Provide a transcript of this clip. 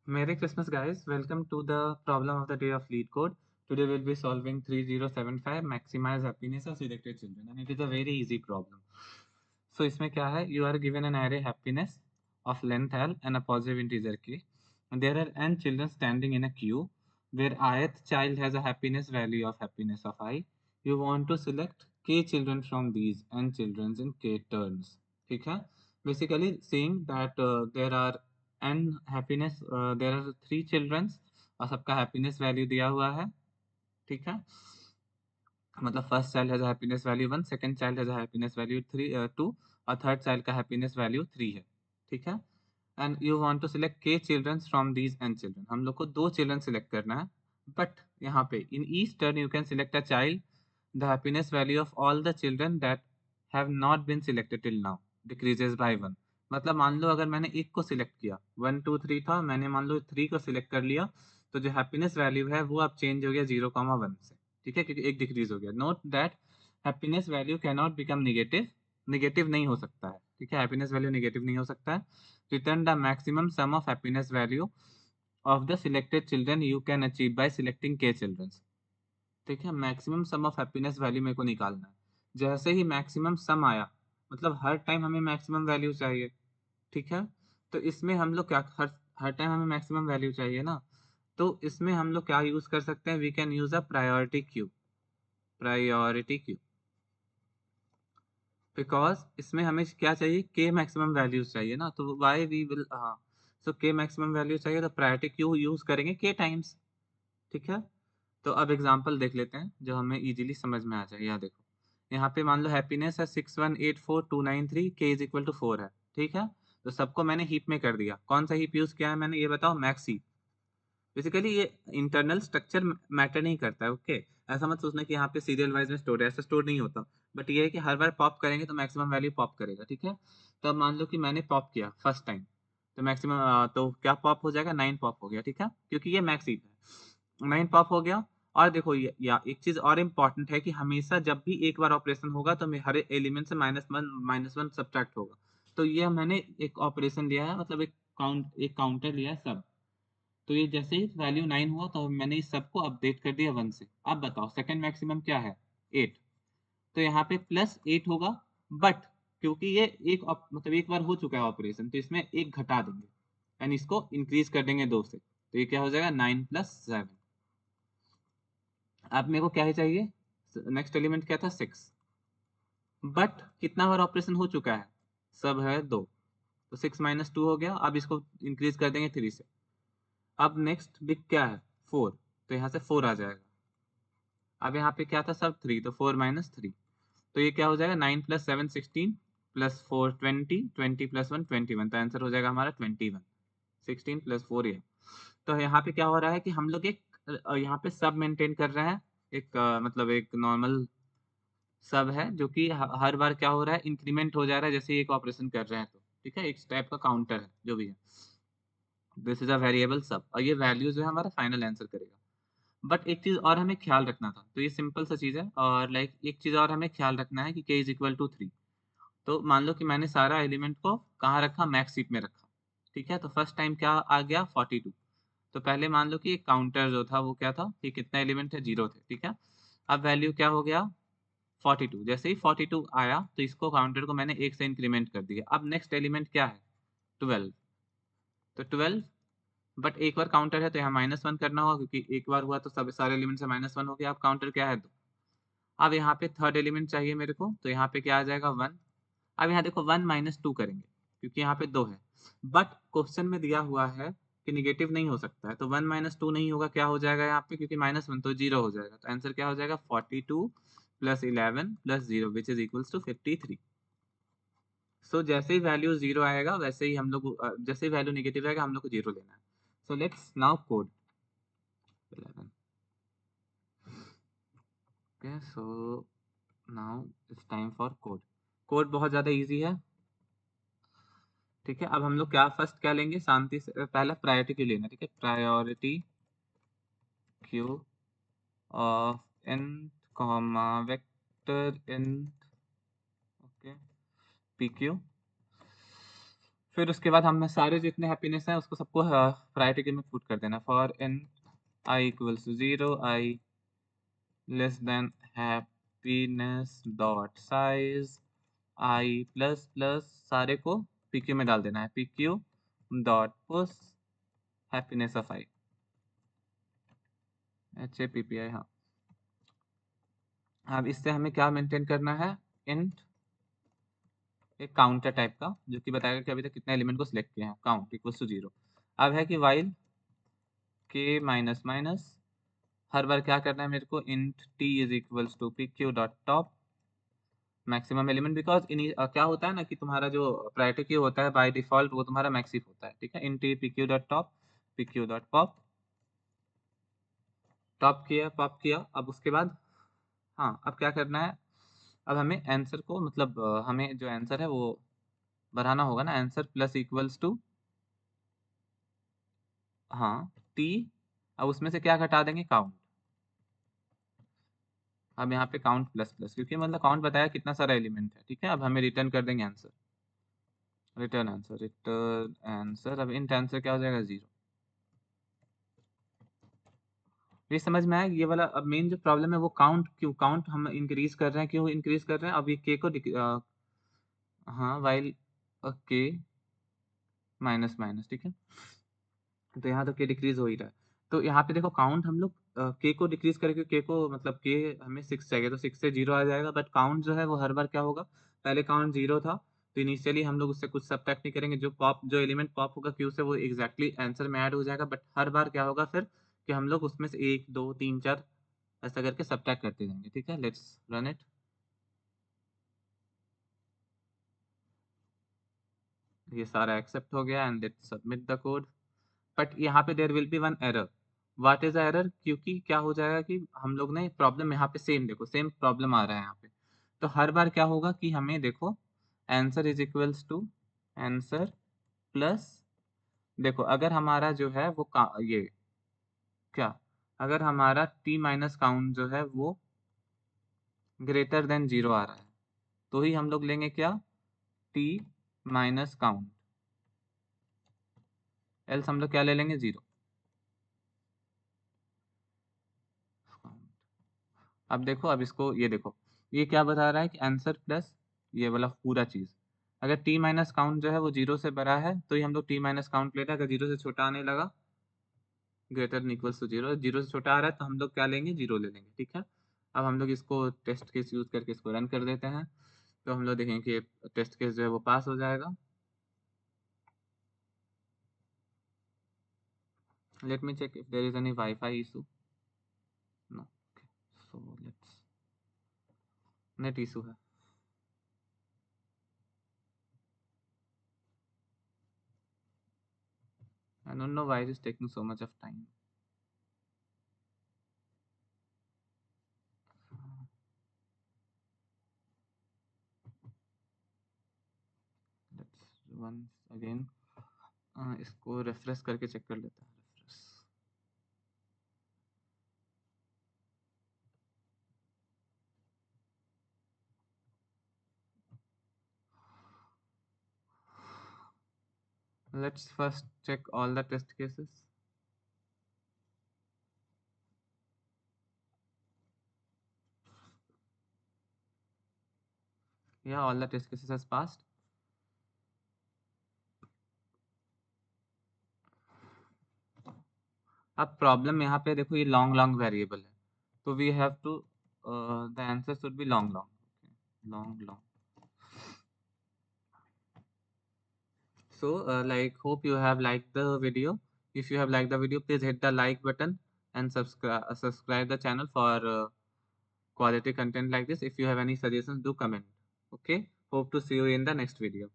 Merry Christmas, guys. Welcome to the problem of the day of Lead Code. Today we'll be solving 3075 maximize happiness of selected children, and it is a very easy problem. So इसमें क्या है? You are given an array happiness of length L and a positive integer k. And there are n children standing in a queue where ith child has a happiness value of happiness of I. You want to select k children from these n children in k turns. ठीक है? Basically saying that there are and happiness there are 3 childrens और सबका happiness value दिया हुआ है, ठीक है? मतलब first child has a happiness value 1, second child has a happiness value 2 और थर्ड चाइल्ड का हैप्पीनेस वैल्यू 3 है, ठीक है? And you want to select k childrens from these n children. हम लोग को 2 चिल्ड्रन सिलेक्ट करना है, बट यहाँ पे in each turn you can select a child the happiness value of all the children that have not been selected till now decreases by 1। मतलब मान लो अगर मैंने एक को सिलेक्ट किया, 1 2 3 था, मैंने मान लो 3 को सिलेक्ट कर लिया, तो जो हैप्पीनेस वैल्यू है वो अब चेंज हो गया 0,1 से, ठीक है? क्योंकि एक डिक्रीज हो गया। Note that happiness value can not become negative, negative नहीं हो सकता है, ठीक है? हैप्पीनेस वैल्यू नेगेटिव नहीं हो सकता है। Return the maximum some of happiness value of the selected children you can achieve by selecting के चिल्ड्रन, ठीक है? Maximum some of happiness value मेरे को निकालना है। जैसे ही मैक्सिमम सम आया, मतलब हर टाइम हमें मैक्सिमम वैल्यू चाहिए, ठीक है? तो इसमें हम लोग क्या, हर हर टाइम हमें मैक्सिमम वैल्यू चाहिए ना, तो इसमें हम लोग क्या यूज कर सकते हैं? We can use a priority queue, priority queue, because इसमें हमें क्या चाहिए? के मैक्सिमम वैल्यूज चाहिए ना, तो वाई वी विल, हाँ, सो के मैक्सिमम वैल्यू चाहिए तो प्रायोरिटी क्यू यूज करेंगे के टाइम्स, ठीक है? तो अब एग्जांपल देख लेते हैं जो हमें इजीली समझ में आ जाए। यहाँ देखो, यहाँ पे मान लो हैप्पीनेस है 6184293, के इज इक्वल टू 4 है, ठीक है? तो सबको मैंने हीप में कर दिया। कौन सा हीप यूज किया है मैंने, ये बताओ? Max heap. बेसिकली ये इंटरनल स्ट्रक्चर मैटर नहीं करता है, ओके? ऐसा मत सोचना कि यहाँ पे सीरियल वाइज में स्टोर है, ऐसा स्टोर नहीं होता। बट ये है कि हर बार पॉप करेंगे तो मैक्सिमम वैल्यू पॉप करेगा, ठीक है? तो अब मान लो कि मैंने पॉप किया फर्स्ट टाइम, तो मैक्सिमम तो क्या पॉप हो जाएगा? 9 पॉप हो गया, ठीक है? क्योंकि ये मैक्स हीप है, 9 पॉप हो गया। और देखो ये, या एक चीज और इम्पॉर्टेंट है कि हमेशा जब भी एक बार ऑपरेशन होगा तो हर एलिमेंट से -1 सब्ट्रैक्ट होगा। तो ये मैंने एक ऑपरेशन लिया है, मतलब एक काउंटर लिया है सब। तो ये जैसे ही वैल्यू 9 हुआ तो मैंने इस सबको अपडेट कर दिया 1 से। अब बताओ सेकंड मैक्सिमम क्या है? 8। तो यहाँ पे +8 होगा, बट क्योंकि ये मतलब एक बार हो चुका है ऑपरेशन, तो इसमें एक घटा देंगे एंड इसको इंक्रीज कर देंगे 2 से, तो ये क्या हो जाएगा? 9 + 7। अब मेरे को क्या ही चाहिए? नेक्स्ट एलिमेंट क्या था? 6। बट कितना बार ऑपरेशन हो चुका है? सब है 2, तो 6 - 2 हो गया। अब इसको इंक्रीज कर देंगे 3 से। अब नेक्स्ट बिग क्या है? 4, तो यहाँ से 4 आ जाएगा। अब यहाँ पे क्या था? सब 3, तो 4 - 3, तो ये क्या हो जाएगा? 9 + 7 16 + 4 20, 20 + 1 21, तो आंसर हो जाएगा हमारा 21। 16 + 4 ये। तो यहाँ पे क्या हो रहा है कि हम लोग एक यहाँ पे सब मेंटेन कर रहे हैं, एक मतलब एक नॉर्मल सब है जो कि हर बार क्या हो रहा है? इंक्रीमेंट हो जा रहा है जैसे ही एक ऑपरेशन कर रहे हैं, तो ठीक है? एक टाइप का काउंटर है जो भी है। दिस इज अ वेरिएबल सब, और ये वैल्यू जो है हमारा फाइनल आंसर करेगा। बट एक चीज़ और हमें ख्याल रखना था, तो ये सिंपल सा चीज़ है, और लाइक एक चीज़ और हमें ख्याल रखना है कि k इज इक्वल टू 3। तो मान लो कि मैंने सारा एलिमेंट को कहाँ रखा? मैक्स हीप में रखा, ठीक है? तो फर्स्ट टाइम क्या आ गया? 42। तो पहले मान लो कि काउंटर जो था वो क्या था कि कितना एलिमेंट है? 0 थे, ठीक है? अब वैल्यू क्या हो गया? 42। जैसे ही 42 आया तो इसको काउंटर को मैंने 1 से इंक्रीमेंट कर दिया। अब नेक्स्ट एलिमेंट क्या है? 12। तो 12, बट एक बार काउंटर है तो यहाँ -1 करना होगा, क्योंकि एक बार हुआ तो सब सारे एलिमेंट से -1 हो गया। अब काउंटर क्या है? 2। अब यहाँ पे थर्ड एलिमेंट चाहिए मेरे को, तो यहाँ पे क्या आ जाएगा? 1। अब यहाँ देखो 1 - 2 करेंगे, क्योंकि यहाँ पे 2 है, बट क्वेश्चन में दिया हुआ है कि निगेटिव नहीं हो सकता है, तो 1 - 2 नहीं होगा। क्या हो जाएगा यहाँ पे? क्योंकि -1 तो 0 हो जाएगा, तो आंसर क्या हो जाएगा? 42 + 11 + 0 विच इज इक्वल्स टू 53। सो जैसे ही वैल्यू 0 आएगा वैसे ही हम लोग जैसे ही वैल्यू नेगेटिव आएगा हम लोग को 0 लेना है। So let's now code 11। Okay, so now it's time for code. Code बहुत ज़्यादा इजी है, ठीक है? अब हम लोग क्या फर्स्ट क्या लेंगे? शांति से पहला प्रायोरिटी क्यू लेना, ठीक है? Priority queue of n comma vector n, okay, pq। फिर उसके बाद हमें सारे जितने हैप्पीनेस हैं उसको सबको प्रायोरिटी क्यू में पुट कर देना। For n i equals to 0 i less than happiness dot size i plus plus सारे को pq में डाल देना है। pq dot push happiness of i HAPPI। हाँ, अब इससे हमें क्या मेंटेन करना है, इंट एक काउंटर टाइप का जो कि बताएगा कि अभी तक कितने एलिमेंट को सिलेक्ट किए हैं, काउंट इक्वल्स टू 0। अब है कि वाइल k माइनस माइनस हर बार क्या करना है मेरे को, int t is equals to pq dot top maximum element, because क्या होता है ना कि तुम्हारा जो प्रायोरिटी क्यू होता है बाय डिफॉल्ट वो तुम्हारा मैक्सिफ होता है, ठीक है। Int t pq dot top pq dot pop, top किया पॉप किया। अब उसके बाद हाँ, अब क्या करना है, अब हमें आंसर को मतलब हमें जो आंसर है वो बढ़ाना होगा ना, आंसर प्लस इक्वल्स टू हाँ t, अब उसमें से क्या घटा देंगे, काउंट। अब यहाँ पे काउंट प्लस प्लस क्योंकि मतलब काउंट बताया कितना सारा एलिमेंट है, ठीक है। अब हमें रिटर्न कर देंगे answer, return answer, return answer. अब इंट आंसर क्या हो जाएगा, 0। ये समझ में आया ये वाला। अब मेन जो प्रॉब्लम है वो काउंट, क्यों काउंट हम इंक्रीज कर रहे हैं, क्यों इंक्रीज कर रहे हैं। अब ये के को हाँ वाइल के माइनस माइनस, ठीक है। तो यहाँ तो के डिक्रीज हो ही रहा है। तो यहाँ पे देखो काउंट हम लोग के को डिक्रीज करके, के को मतलब के हमें 6 चाहिए तो 6 से 0 आ जाएगा, बट काउंट जो है वो हर बार क्या होगा, पहले काउंट 0 था तो इनिशियली हम लोग उससे कुछ सब्ट्रैक्ट नहीं करेंगे, जो एलिमेंट पॉप होगा क्यू से वो एग्जैक्टली आंसर में ऐड हो जाएगा। बट हर बार क्या होगा फिर कि हम लोग उसमें से 1 2 3 4 ऐसा करके सब्ट्रैक्ट करते जाएंगे, ठीक है। Let's run it. ये सारा एक्सेप्ट हो गया and let's submit the code. But यहाँ पे there will be one error. What is error, क्योंकि क्या हो जाएगा कि हम लोग ने प्रॉब्लम यहाँ पे सेम, देखो सेम प्रॉब्लम आ रहा है यहाँ पे। तो हर बार क्या होगा कि हमें देखो answer is equals to answer plus, देखो अगर हमारा जो है वो ये क्या, अगर हमारा टी माइनस काउंट जो है वो ग्रेटर देन 0 आ रहा है तो ही हम लोग लेंगे क्या, टी माइनस काउंट, एल्स हम लोग क्या ले लेंगे, 0। अब देखो, अब इसको ये देखो, ये क्या बता रहा है कि आंसर प्लस ये वाला पूरा चीज, अगर टी माइनस काउंट जो है वो 0 से बड़ा है तो ही हम लोग टी माइनस काउंट ले रहे हैं। अगर 0 से छोटा आने लगा, ग्रेटर देन इक्वल्स टू 0, 0 से छोटा आ रहा है तो हम लोग क्या लेंगे, 0 ले लेंगे, ठीक है। अब हम लोग इसको टेस्ट केस यूज करके इसको रन कर देते हैं, तो हम लोग देखेंगे कि टेस्ट केस जो है वो पास हो जाएगा। Let me check if there is any WiFi issue, no, so let's, net issue है। I don't know why it is taking so much of time. Let's once again इसको रेफ्रेश करके check कर लेते हैं, refresh. Let's first check all the test cases. Yeah, all the test cases has passed. अब problem यहाँ पे देखो, ये लॉन्ग लॉन्ग वेरिएबल है तो we have to the answer should be long long long long. So like hope you have liked the video. If you have liked the video, please hit the like button and subscribe the channel for quality content like this. If you have any suggestions, do comment. Okay, hope to see you in the next video.